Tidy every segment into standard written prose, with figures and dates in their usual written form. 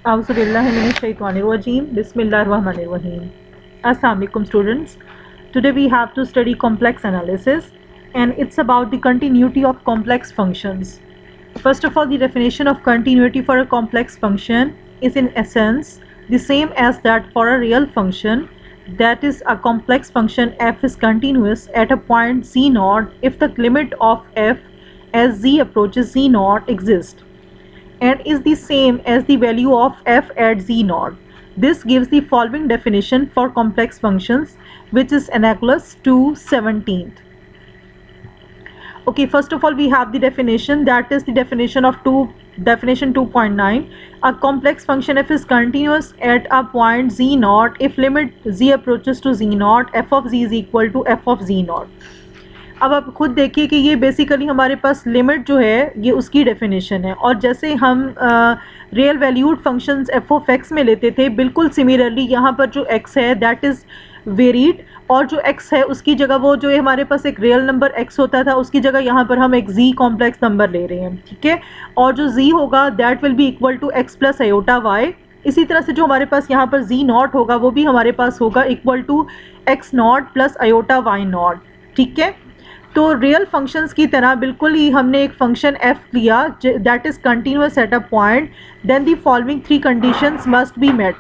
Auzubillahiminash-shaytanir-rajim. Bismillahir-rahmanir-rahim. Assalamu alaikum students. Today we have to study complex analysis and it's about the continuity of complex functions. First of all, the definition of continuity for a complex function is in essence the same as that for a real function. That is, a complex function f is continuous at a point z0 if the limit of f as z approaches z0 exists and is the same as the value of f at z0. This gives the following definition for complex functions, which is analogous to 17th. Okay, first of all we have the definition, that is the definition of definition 2.9. A complex function f is continuous at a point z0 if limit z approaches to z0 f of z is equal to f of z0. अब आप खुद देखिए कि ये basically हमारे पास limit जो है ये उसकी डेफिनेशन है, और जैसे हम real valued functions F of x में लेते थे, बिल्कुल सिमिलरली यहाँ पर जो एक्स है दैट इज़ वेरीड, और जो एक्स है उसकी जगह वो जो है हमारे पास एक रियल नंबर एक्स होता था उसकी जगह यहाँ पर हम एक जी कॉम्प्लेक्स नंबर ले रहे हैं, ठीक है। और जो जी होगा that will be equal to x plus iota y. इसी तरह से जो हमारे पास यहाँ पर जी नॉट होगा वो भी हमारे पास होगा equal to x not plus iota y not, ठीक है। तो रियल फंक्शंस की तरह बिल्कुल ही हमने एक फंक्शन f लिया that is continuous at a point, then the following 3 conditions must be met.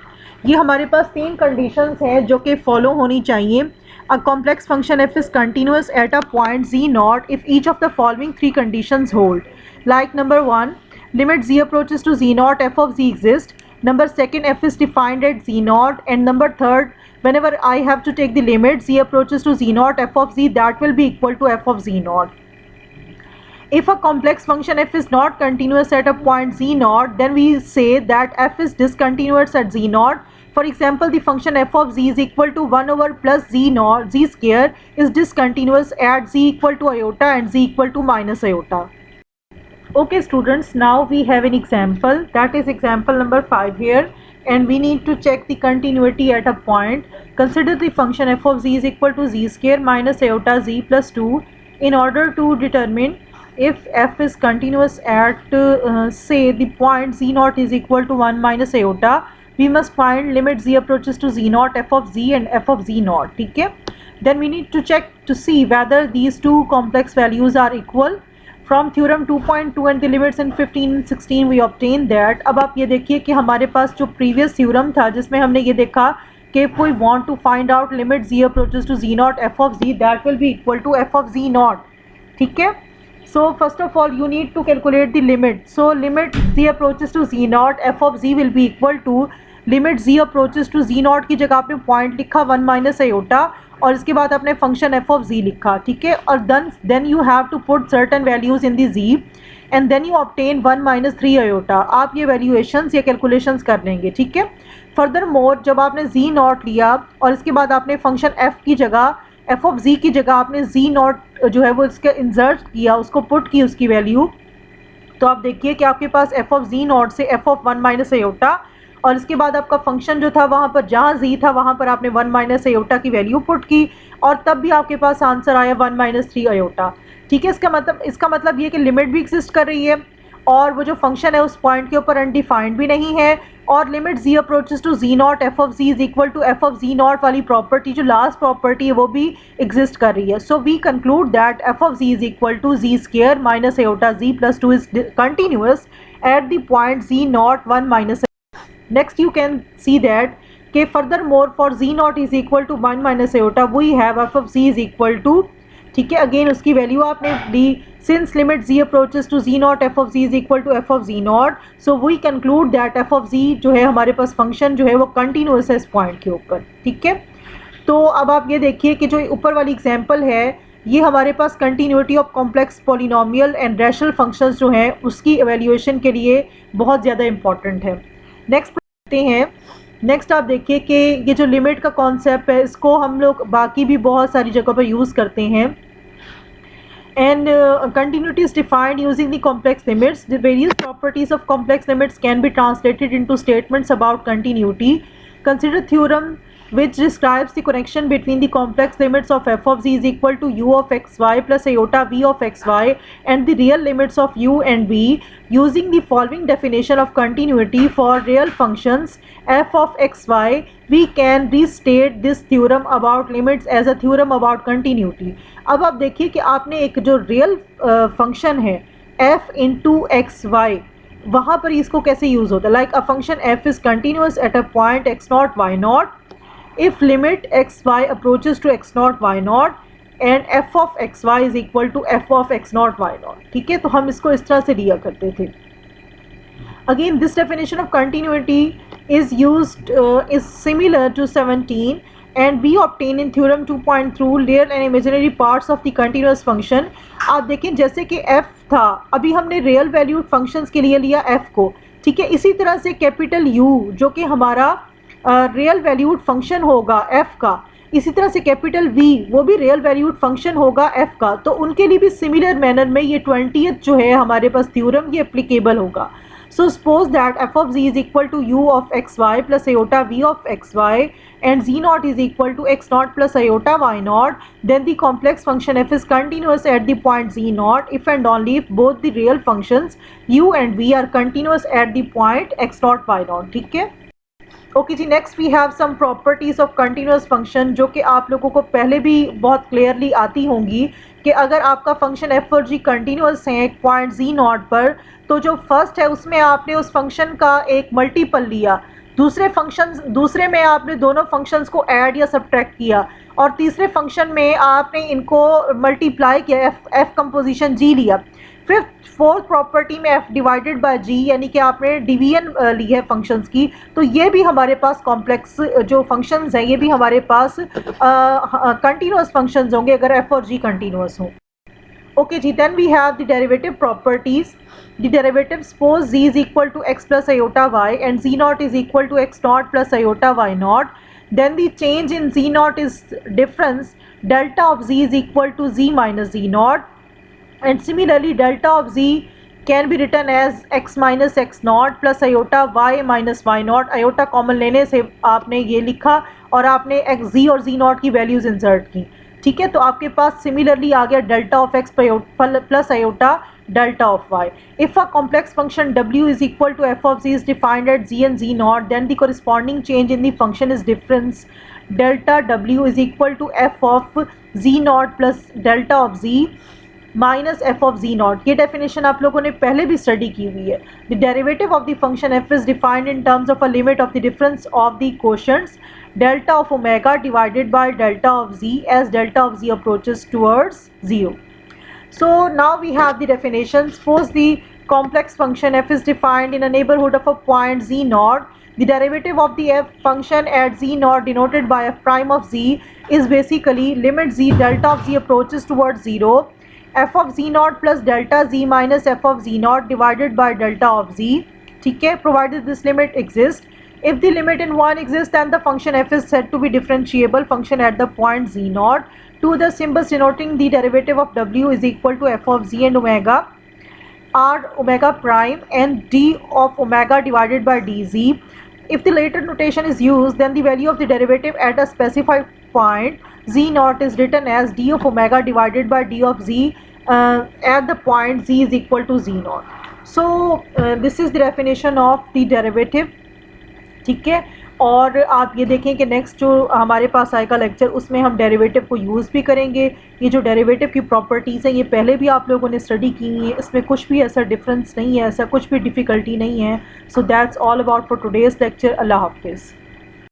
ये हमारे पास 3 कंडीशंस हैं जो कि फॉलो होनी चाहिए। A complex function f is continuous at a point z not if each of the following 3 conditions hold, like number 1 limit z approaches to z not f of z exist, number 2 f is defined at z naught, and number 3 whenever I have to take the limit z approaches to z naught f of z, that will be equal to f of z naught. If a complex function f is not continuous at a point z naught, then we say that f is discontinuous at z naught. For example, the function f of z is equal to 1 over plus z naught z square is discontinuous at z equal to iota and z equal to minus iota. Okay students, now we have an example, that is example number 5 here, and we need to check the continuity at a point. Consider the function f of z is equal to z square minus iota z plus 2. In order to determine if f is continuous at say the point z naught is equal to 1 minus iota, we must find limit z approaches to z naught f of z and f of z naught, ठीक है। Then we need to check to see whether these two complex values are equal. From theorem 2.2 and the limits in 15 and 16 we obtain that. अब आप ये देखिए कि हमारे पास जो previous theorem था जिसमें हमने ये देखा कि if we want to find out limit z approaches to z naught f of z, that will be equal to f of z naught, ठीक है। So first of all you need to calculate the limit. So limit z approaches to z naught f of z will be equal to limit z approaches to z naught की जगह आपने point लिखा 1 minus iota, और इसके बाद आपने function f of z लिखा, ठीक है। और then you have to put certain values in the z and then you obtain 1 minus 3 iota. आप ये वैल्यूएशंस या कैलकुलेशंस कर लेंगे, ठीक है। फर्दर मोर जब आपने z नॉट लिया और इसके बाद आपने फंक्शन f की जगह f of z की जगह आपने z नॉट जो है वो इसके इंसर्ट किया, उसको पुट की उसकी वैल्यू, तो आप देखिए कि आपके पास f of z नॉट से f of 1 माइनस आयोटा, और इसके बाद आपका फंक्शन जो था वहाँ पर जहाँ z था वहाँ पर आपने 1 माइनस आयोटा की वैल्यू पुट की, और तब भी आपके पास आंसर आया 1 माइनस 3 आयोटा, ठीक है। इसका मतलब ये कि लिमिट भी एग्जिस्ट कर रही है और वो जो फंक्शन है उस पॉइंट के ऊपर अनडिफाइंड भी नहीं है, और limit z approaches to z not f of z is equal to f of z not वाली प्रॉपर्टी जो लास्ट प्रॉपर्टी है वो भी एग्जिस्ट कर रही है। So we conclude that f of z is equal to z square minus iota z plus 2 is continuous at the point z not 1 minus. Next you can see that okay, furthermore for z naught is equal to 1 minus iota we have f of z is equal to, ठीक है, again उसकी value आपने दी, since limit z approaches to z naught f of z is equal to f of z naught, so we conclude that f of z जो है हमारे पास function जो है वो कंटिन्यूस है इस पॉइंट के ऊपर, ठीक है। तो अब आप ये देखिए कि जो ऊपर वाली एग्जाम्पल है ये हमारे पास continuity of complex polynomial and rational functions जो हैं उसकी एवेल्यूएशन के लिए बहुत ज़्यादा इंपॉर्टेंट है। नेक्स्ट देखते हैं। नेक्स्ट आप देखिए कि ये जो लिमिट का कॉन्सेप्ट है इसको हम लोग बाकी भी बहुत सारी जगह पर यूज़ करते हैं। And continuity is defined using the complex limits. The various properties of complex limits can be translated into statements about continuity. Consider theorem which describes the connection between the complex limits of f of z is equal to u of xy plus iota v of xy and the real limits of u and v, using the following definition of continuity for real functions f of xy, we can restate this theorem about limits as a theorem about continuity. अब आप देखिए कि आपने एक जो real function है f into x Y, वहाँ पर इसको कैसे यूज़ होता है, like a function f is continuous at a point x not y not if limit xy approaches to x naught y naught and f of xy is equal to f of x naught y naught. ठीक है, तो हम इसको इस तरह से लिया करते थे. Again, this definition of continuity is used is similar to 17 and we obtain in theorem 2.2 real and imaginary parts of the continuous function. आप देखें जैसे कि f था, अभी हमने रियल वैल्यूड फंक्शंस के लिए लिया f को, ठीक है. इसी तरह से कैपिटल U जो कि हमारा रियल वैल्यूड फंक्शन होगा f का, इसी तरह से कैपिटल V वो भी रियल वैल्यूड फंक्शन होगा f का, तो उनके लिए भी सिमिलर मैनर में ये 20th जो है हमारे पास थ्योरम ये एप्लीकेबल होगा. So suppose that f of z is equal to u of xy plus iota v of xy and z naught is equal to x naught plus iota y naught, then the complex function f is continuous at the point z naught if and only if both the real functions u and v are continuous at the point x naught y naught. ठीक है. Okay जी, next we have some properties of continuous function जो कि आप लोगों को पहले भी बहुत क्लियरली आती होंगी कि अगर आपका फंक्शन एफ और जी कंटिन्यूस है एक पॉइंट जी नॉट पर, तो जो फर्स्ट है उसमें आपने उस फंक्शन का एक मल्टीपल लिया, दूसरे में आपने दोनों फंक्शंस को ऐड या सब्ट्रैक्ट किया, और तीसरे फंक्शन में आपने इनको मल्टीप्लाई किया, एफ कंपोजिशन जी लिया. फोर्थ प्रॉपर्टी में f डिवाइडेड बाय g, यानी कि आपने डिवीजन ली है फंक्शंस की, तो ये भी हमारे पास कॉम्प्लेक्स जो फंक्शंस हैं ये भी हमारे पास कंटिन्यूस फंक्शंस होंगे अगर f और g कंटिन्यूस हो. ओके जी, then we have the derivative properties. The derivative suppose z is equal to x plus iota y and z not is equal to x not plus iota y not, then the change in z naught is difference delta of z is equal to z minus z naught. And similarly delta of z can be written as x minus x naught plus iota y minus y naught. iota common लेने से आपने ये लिखा और आपने x z और z naught की values insert की. ठीक है, तो आपके पास सिमिलरली आ गया delta of x plus iota delta of y. If a complex function w is equal to f of z is defined at z and z naught, then the corresponding change in the function is difference delta w is equal to f of z naught plus delta of z minus F of G naught. ये definition आप लोगों ने पहले भी study की हुई है. The derivative of the function F is defined in terms of a limit of the difference of the quotients delta of omega divided by delta of G as delta of G approaches towards zero. So now we have the definition. Suppose the complex function f is defined in a neighborhood of a point z naught. The derivative of the f function at z naught denoted by f prime of z is basically limit z delta of z approaches towards zero, f of z naught plus delta z minus f of z naught divided by delta of z. ठीक है, provided this limit exists. If the limit in 1 exists, then the function f is said to be differentiable function at the point z naught. Two the symbols denoting the derivative of w is equal to f of z and omega are omega prime and d of omega divided by dz. If the later notation is used, then the value of the derivative at a specified point z naught is written as d of omega divided by d of z at the point z is equal to z naught. So this is the definition of the derivative. ठीक है, और आप ये देखें कि next जो हमारे पास आएगा लेक्चर उसमें हम डेरिवेटिव को यूज़ भी करेंगे. ये जो डेरिवेटिव की प्रॉपर्टीज़ हैं ये पहले भी आप लोगों ने स्टडी की हुई है, इसमें कुछ भी ऐसा डिफरेंस नहीं है, ऐसा कुछ भी डिफ़िकल्टी नहीं है. So that's all about for today's lecture. Allah हाफिज़.